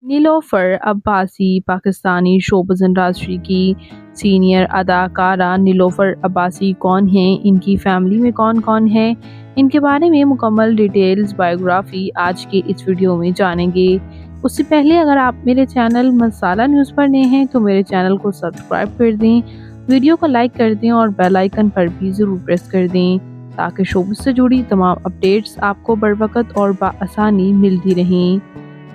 Nilofar Abbasi Pakistani showbiz industry की senior अदाकारा नीलोफर अब्बासी कौन हैं, इनकी फैमिली में कौन कौन है, इनके बारे में मुकम्मल डिटेल्स बायोग्राफी आज के इस वीडियो में जानेंगे। उससे पहले अगर आप मेरे चैनल मसाला न्यूज़ पर नए हैं तो मेरे चैनल को सब्सक्राइब कर दें, वीडियो को लाइक कर दें और बेल आइकन पर भी ज़रूर प्रेस कर दें ताकि शोबिज़ से जुड़ी तमाम अपडेट्स आपको बर वक्त और बाआसानी मिलती रहें।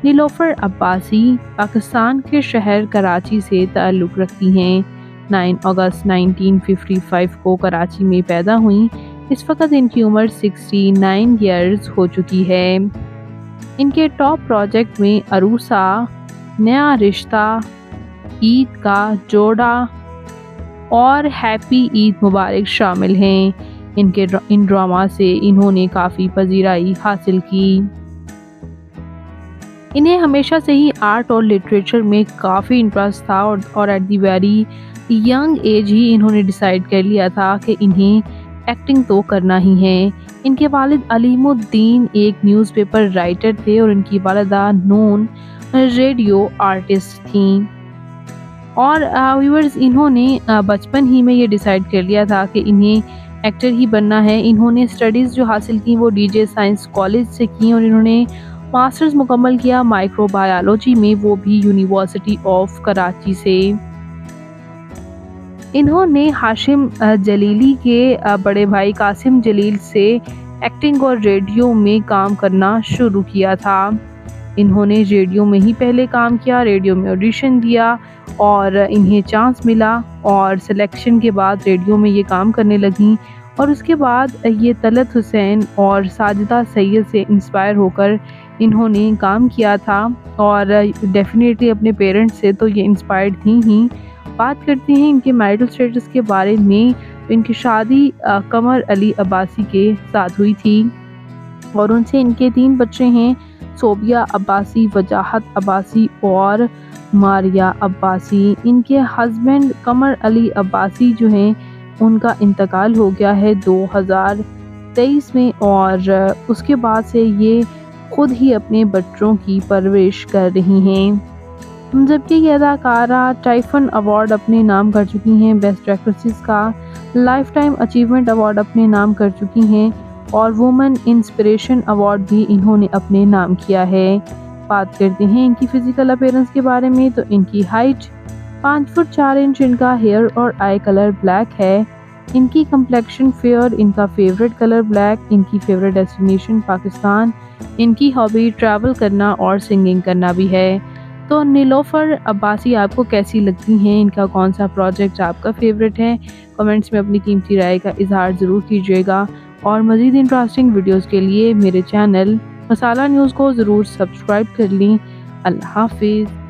नीलोफर अब्बासी पाकिस्तान के शहर कराची से ताल्लुक़ रखती हैं। 9 अगस्त 1955 को कराची में पैदा हुई। इस वक्त इनकी उम्र 69 ईयर्स हो चुकी है। इनके टॉप प्रोजेक्ट में अरूसा, नया रिश्ता, ईद का जोड़ा और हैप्पी ईद मुबारक शामिल हैं। इन ड्रामा से इन्होंने काफ़ी पजीराई हासिल की। इन्हें हमेशा से ही आर्ट और लिटरेचर में काफ़ी इंटरेस्ट था और at the very young age ही इन्होंने डिसाइड कर लिया था कि इन्हें एक्टिंग तो करना ही है। इनके वालिद अलीमुद्दीन एक न्यूज़पेपर राइटर थे और इनकी वालिदा नून रेडियो आर्टिस्ट थीं। और व्यूअर्स इन्होंने बचपन ही में ये डिसाइड कर लिया था कि इन्हें एक्टर ही बनना है। इन्होंने स्टडीज़ जो हासिल की वो डीजे साइंस कॉलेज से की और इन्होंने मास्टर्स मुकम्मल किया माइक्रोबायोलॉजी में, वो भी यूनिवर्सिटी ऑफ कराची से। इन्होंने हाशिम जलीली के बड़े भाई कासिम जलील से एक्टिंग और रेडियो में काम करना शुरू किया था। इन्होंने रेडियो में ही पहले काम किया, रेडियो में ऑडिशन दिया और इन्हें चांस मिला और सिलेक्शन के बाद रेडियो में ये काम करने लगीं। और उसके बाद ये तलत हुसैन और साजिदा सैयद से इंस्पायर होकर इन्होंने काम किया था और डेफिनेटली अपने पेरेंट्स से तो ये इंस्पायर्ड थी ही। बात करते हैं इनके मैरिटल स्टेटस के बारे में, तो इनकी शादी कमर अली अब्बासी के साथ हुई थी और उनसे इनके 3 बच्चे हैं, सोबिया अब्बासी, वजाहत अब्बासी और मारिया अब्बासी। इनके हस्बैंड कमर अली अब्बासी जो हैं उनका इंतकाल हो गया है 2023 में और उसके बाद से ये खुद ही अपने बच्चों की परवरिश कर रही हैं। जबकि ये अदाकारा टाइफन अवार्ड अपने नाम कर चुकी हैं, बेस्ट एक्ट्रेसेस का लाइफ टाइम अचीवमेंट अवार्ड अपने नाम कर चुकी हैं और वुमेन इंस्पिरेशन अवार्ड भी इन्होंने अपने नाम किया है। बात करते हैं इनकी फ़िज़िकल अपीयरेंस के बारे में, तो इनकी हाइट 5 फुट 4 इंच, इनका हेयर और आई कलर ब्लैक है, इनकी कम्प्लेक्शन फेयर, इनका फेवरेट कलर ब्लैक, इनकी फेवरेट डेस्टिनेशन पाकिस्तान, इनकी हॉबी ट्रैवल करना और सिंगिंग करना भी है। तो नीलोफर अब्बासी आपको कैसी लगती हैं, इनका कौन सा प्रोजेक्ट आपका फेवरेट है, कमेंट्स में अपनी कीमती राय का इजहार ज़रूर कीजिएगा और मज़ीद इंटरेस्टिंग वीडियोज़ के लिए मेरे चैनल मसाला न्यूज़ को ज़रूर सब्सक्राइब कर लें। अल्लाह हाफिज़।